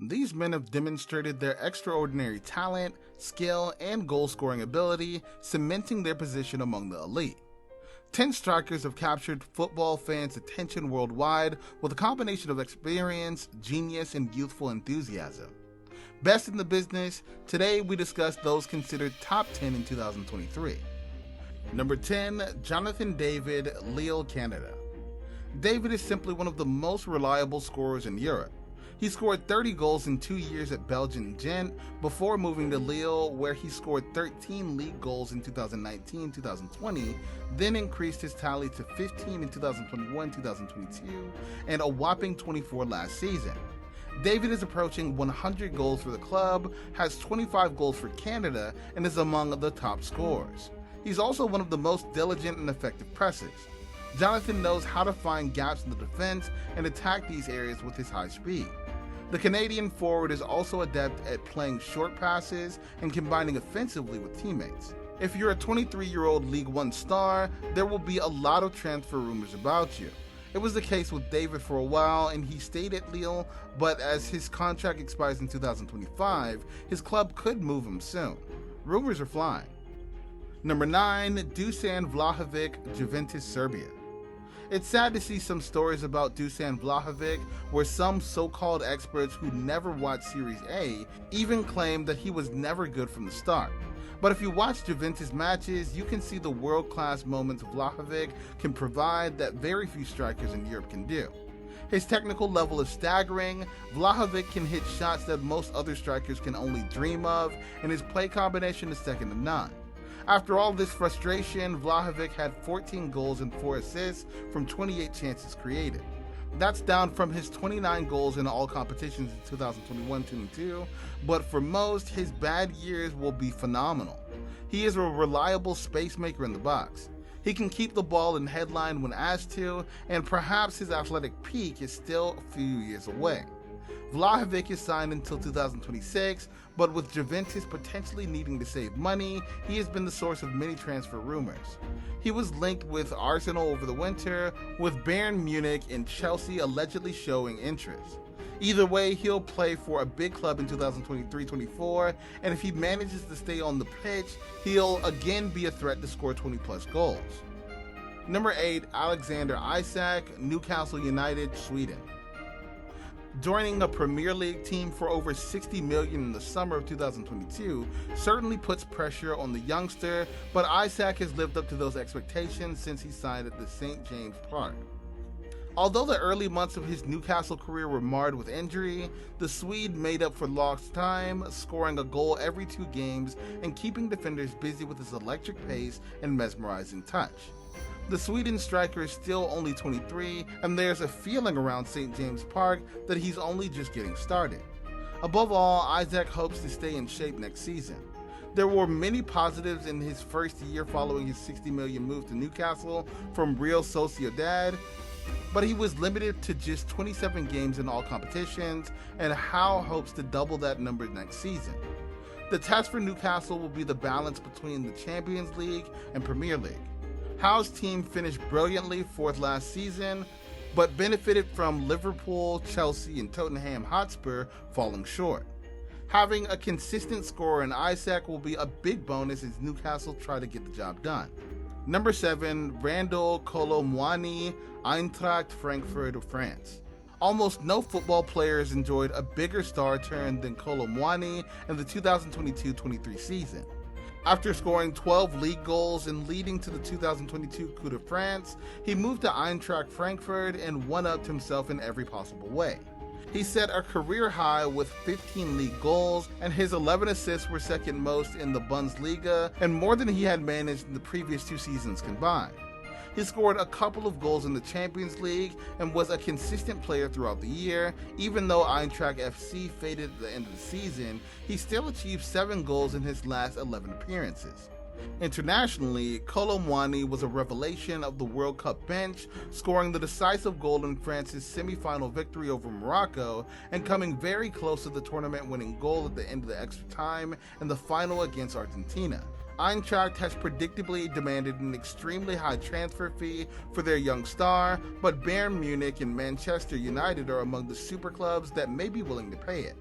These men have demonstrated their extraordinary talent, skill, and goal-scoring ability, cementing their position among the elite. 10 strikers have captured football fans' attention worldwide with a combination of experience, genius, and youthful enthusiasm. Best in the business, today we discuss those considered top 10 in 2023. Number 10, Jonathan David, Lille, Canada. David is simply one of the most reliable scorers in Europe. He scored 30 goals in 2 years at Belgian Gent before moving to Lille, where he scored 13 league goals in 2019-2020, then increased his tally to 15 in 2021-2022, and a whopping 24 last season. David is approaching 100 goals for the club, has 25 goals for Canada, and is among the top scorers. He's also one of the most diligent and effective pressers. Jonathan knows how to find gaps in the defense and attack these areas with his high speed. The Canadian forward is also adept at playing short passes and combining offensively with teammates. If you're a 23-year-old League One star, there will be a lot of transfer rumors about you. It was the case with David for a while, and he stayed at Lille, but as his contract expires in 2025, his club could move him soon. Rumors are flying. Number 9, Dusan Vlahovic, Juventus, Serbia. It's sad to see some stories about Dusan Vlahovic where some so-called experts who never watched Series A even claim that he was never good from the start. But if you watch Juventus matches, you can see the world-class moments Vlahovic can provide that very few strikers in Europe can do. His technical level is staggering, Vlahovic can hit shots that most other strikers can only dream of, and his play combination is second to none. After all this frustration, Vlahovic had 14 goals and 4 assists from 28 chances created. That's down from his 29 goals in all competitions in 2021-22, but for most, his bad years will be phenomenal. He is a reliable space maker in the box. He can keep the ball in headline when asked to, and perhaps his athletic peak is still a few years away. Vlahovic is signed until 2026, but with Juventus potentially needing to save money, he has been the source of many transfer rumors. He was linked with Arsenal over the winter, with Bayern Munich and Chelsea allegedly showing interest. Either way, he'll play for a big club in 2023-24, and if he manages to stay on the pitch, he'll again be a threat to score 20-plus goals. Number 8, Alexander Isak, Newcastle United, Sweden. Joining a Premier League team for over $60 million in the summer of 2022 certainly puts pressure on the youngster, but Isak has lived up to those expectations since he signed at the St. James Park. Although the early months of his Newcastle career were marred with injury, the Swede made up for lost time, scoring a goal every 2 games and keeping defenders busy with his electric pace and mesmerizing touch. The Sweden striker is still only 23, and there's a feeling around St. James Park that he's only just getting started. Above all, Isak hopes to stay in shape next season. There were many positives in his first year following his $60 million move to Newcastle from Real Sociedad, but he was limited to just 27 games in all competitions, and Howe hopes to double that number next season. The test for Newcastle will be the balance between the Champions League and Premier League. Howe's team finished brilliantly 4th last season, but benefited from Liverpool, Chelsea, and Tottenham Hotspur falling short. Having a consistent scorer in Isak will be a big bonus as Newcastle try to get the job done. Number 7, Randall Kolo Muani, Eintracht Frankfurt of France. Almost no football players enjoyed a bigger star turn than Kolo Muani in the 2022-23 season. After scoring 12 league goals and leading to the 2022 Coupe de France, he moved to Eintracht Frankfurt and one-upped himself in every possible way. He set a career high with 15 league goals, and his 11 assists were second most in the Bundesliga and more than he had managed in the previous 2 seasons combined. He scored a couple of goals in the Champions League and was a consistent player throughout the year. Even though Eintracht FC faded at the end of the season, he still achieved 7 goals in his last 11 appearances. Internationally, Kolo Muani was a revelation of the World Cup bench, scoring the decisive goal in France's semi-final victory over Morocco and coming very close to the tournament-winning goal at the end of the extra time in the final against Argentina. Eintracht has predictably demanded an extremely high transfer fee for their young star, but Bayern Munich and Manchester United are among the super clubs that may be willing to pay it.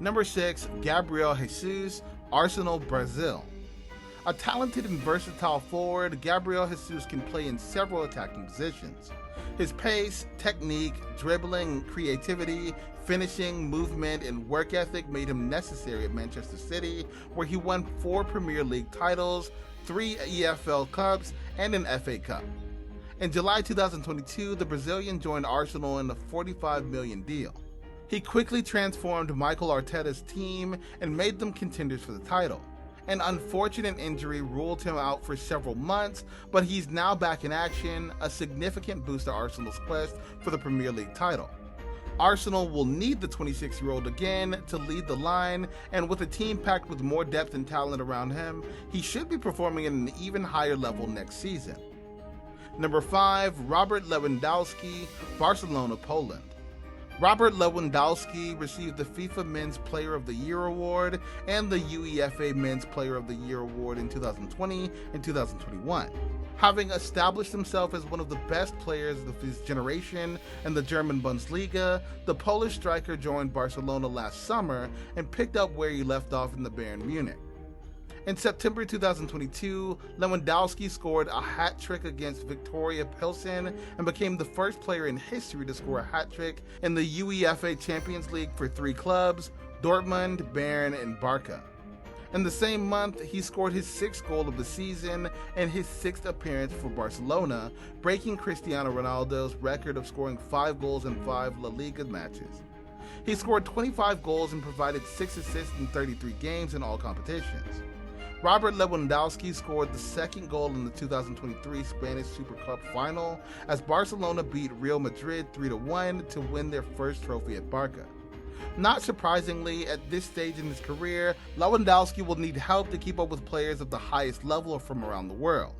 Number 6, Gabriel Jesus, Arsenal, Brazil. A talented and versatile forward, Gabriel Jesus can play in several attacking positions. His pace, technique, dribbling, creativity, finishing, movement, and work ethic made him necessary at Manchester City, where he won 4 Premier League titles, 3 EFL Cups, and an FA Cup. In July 2022, the Brazilian joined Arsenal in a $45 million deal. He quickly transformed Mikel Arteta's team and made them contenders for the title. An unfortunate injury ruled him out for several months, but he's now back in action, a significant boost to Arsenal's quest for the Premier League title. Arsenal will need the 26-year-old again to lead the line, and with a team packed with more depth and talent around him, he should be performing at an even higher level next season. Number 5, Robert Lewandowski, Barcelona, Poland. Robert Lewandowski received the FIFA Men's Player of the Year award and the UEFA Men's Player of the Year award in 2020 and 2021. Having established himself as one of the best players of his generation in the German Bundesliga, the Polish striker joined Barcelona last summer and picked up where he left off in the Bayern Munich. In September 2022, Lewandowski scored a hat-trick against Victoria Pilsen and became the first player in history to score a hat-trick in the UEFA Champions League for 3 clubs, Dortmund, Bayern, and Barca. In the same month, he scored his 6th goal of the season and his 6th appearance for Barcelona, breaking Cristiano Ronaldo's record of scoring 5 goals in 5 La Liga matches. He scored 25 goals and provided 6 assists in 33 games in all competitions. Robert Lewandowski scored the 2nd goal in the 2023 Spanish Super Cup final as Barcelona beat Real Madrid 3-1 to win their first trophy at Barca. Not surprisingly, at this stage in his career, Lewandowski will need help to keep up with players of the highest level from around the world.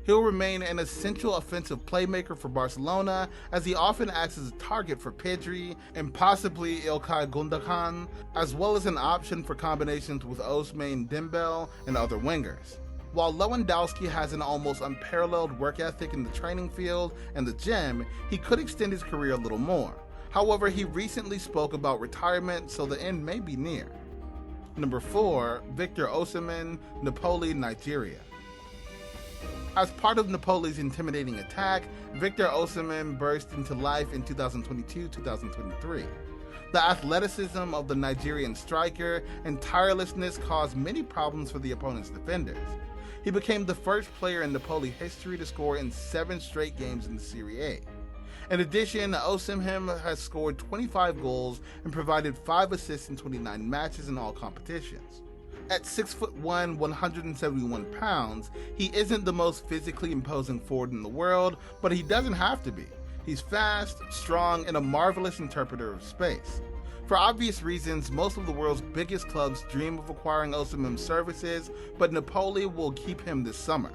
He'll remain an essential offensive playmaker for Barcelona, as he often acts as a target for Pedri and possibly Ilkay Gundogan, as well as an option for combinations with Ousmane Dembele and other wingers. While Lewandowski has an almost unparalleled work ethic in the training field and the gym, he could extend his career a little more. However, he recently spoke about retirement, so the end may be near. Number 4, Victor Osimhen, Napoli, Nigeria. As part of Napoli's intimidating attack, Victor Osimhen burst into life in 2022-2023. The athleticism of the Nigerian striker and tirelessness caused many problems for the opponent's defenders. He became the first player in Napoli history to score in 7 straight games in the Serie A. In addition, Osimhen has scored 25 goals and provided 5 assists in 29 matches in all competitions. At 6'1", 171 pounds, he isn't the most physically imposing forward in the world, but he doesn't have to be. He's fast, strong, and a marvelous interpreter of space. For obvious reasons, most of the world's biggest clubs dream of acquiring Osimhen's services, but Napoli will keep him this summer.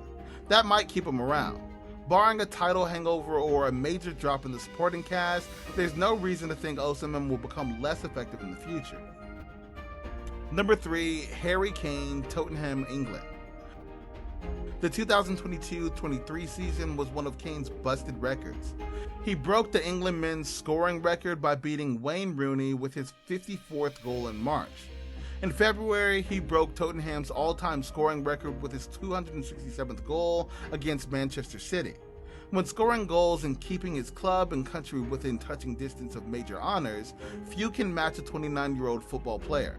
That might keep him around. Barring a title hangover or a major drop in the supporting cast, there's no reason to think Osimhen will become less effective in the future. Number 3, Harry Kane, Tottenham, England. The 2022-23 season was one of Kane's busted records. He broke the England men's scoring record by beating Wayne Rooney with his 54th goal in March. In February, he broke Tottenham's all-time scoring record with his 267th goal against Manchester City. When scoring goals and keeping his club and country within touching distance of major honors, few can match a 29-year-old football player.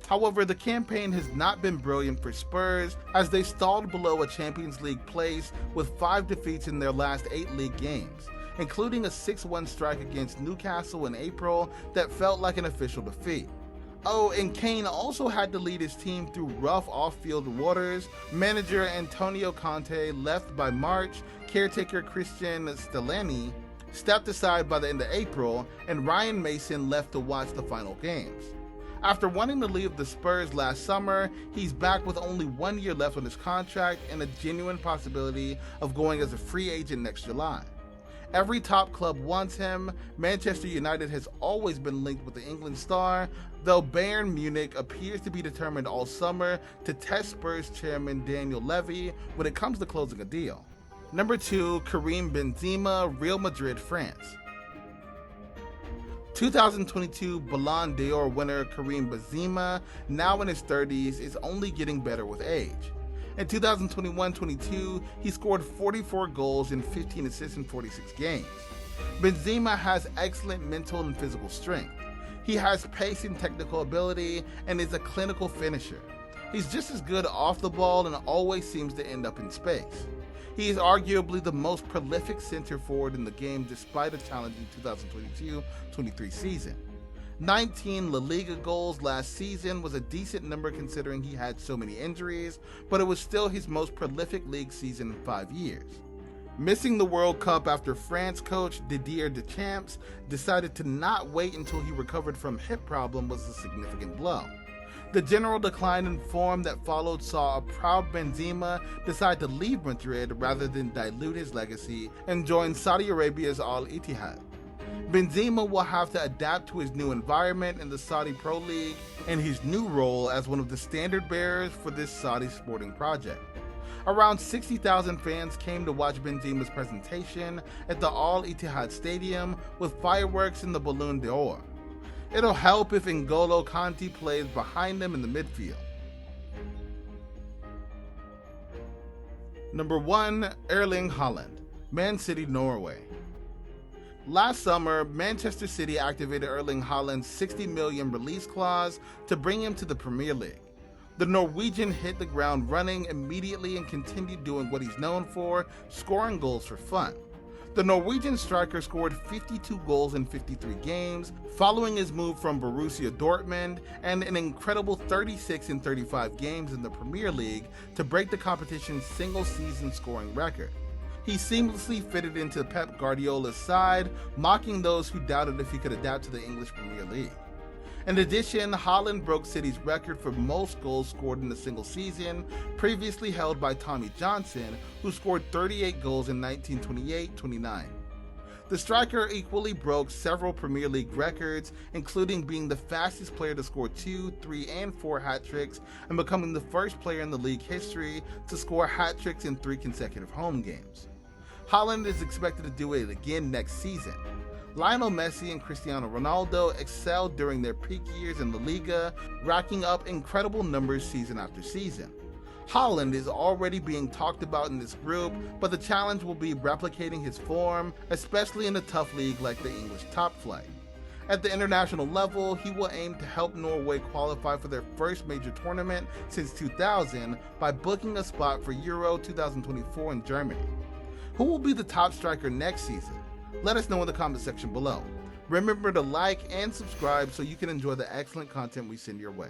However, the campaign has not been brilliant for Spurs, as they stalled below a Champions League place with 5 defeats in their last 8 league games, including a 6-1 strike against Newcastle in April that felt like an official defeat. Oh, and Kane also had to lead his team through rough off-field waters. Manager Antonio Conte left by March, caretaker Christian Stellini stepped aside by the end of April, and Ryan Mason left to watch the final games. After wanting to leave the Spurs last summer, he's back with only 1 year left on his contract and a genuine possibility of going as a free agent next July. Every top club wants him. Manchester United has always been linked with the England star, though Bayern Munich appears to be determined all summer to test Spurs chairman Daniel Levy when it comes to closing a deal. Number 2, Karim Benzema, Real Madrid, France. 2022 Ballon d'Or winner Karim Benzema, now in his 30s, is only getting better with age. In 2021-22, he scored 44 goals and 15 assists in 46 games. Benzema has excellent mental and physical strength. He has pace and technical ability and is a clinical finisher. He's just as good off the ball and always seems to end up in space. He is arguably the most prolific center forward in the game despite a challenging 2022-23 season. 19 La Liga goals last season was a decent number considering he had so many injuries, but it was still his most prolific league season in 5 years. Missing the World Cup after France coach Didier Deschamps decided to not wait until he recovered from hip problem was a significant blow. The general decline in form that followed saw a proud Benzema decide to leave Madrid rather than dilute his legacy and join Saudi Arabia's Al Ittihad. Benzema will have to adapt to his new environment in the Saudi Pro League and his new role as one of the standard bearers for this Saudi sporting project. Around 60,000 fans came to watch Benzema's presentation at the Al Ittihad Stadium with fireworks and the Ballon d'Or. It'll help if N'Golo Kanté plays behind him in the midfield. Number 1. Erling Haaland, Man City, Norway. Last summer, Manchester City activated Erling Haaland's $60 million release clause to bring him to the Premier League. The Norwegian hit the ground running immediately and continued doing what he's known for, scoring goals for fun. The Norwegian striker scored 52 goals in 53 games, following his move from Borussia Dortmund, and an incredible 36 in 35 games in the Premier League to break the competition's single-season scoring record. He seamlessly fitted into Pep Guardiola's side, mocking those who doubted if he could adapt to the English Premier League. In addition, Haaland broke City's record for most goals scored in a single season, previously held by Tommy Johnson, who scored 38 goals in 1928-29. The striker equally broke several Premier League records, including being the fastest player to score 2, 3, and 4 hat-tricks, and becoming the first player in the league history to score hat-tricks in 3 consecutive home games. Haaland is expected to do it again next season. Lionel Messi and Cristiano Ronaldo excelled during their peak years in La Liga, racking up incredible numbers season after season. Haaland is already being talked about in this group, but the challenge will be replicating his form, especially in a tough league like the English top flight. At the international level, he will aim to help Norway qualify for their first major tournament since 2000 by booking a spot for Euro 2024 in Germany. Who will be the top striker next season? Let us know in the comment section below. Remember to like and subscribe so you can enjoy the excellent content we send your way.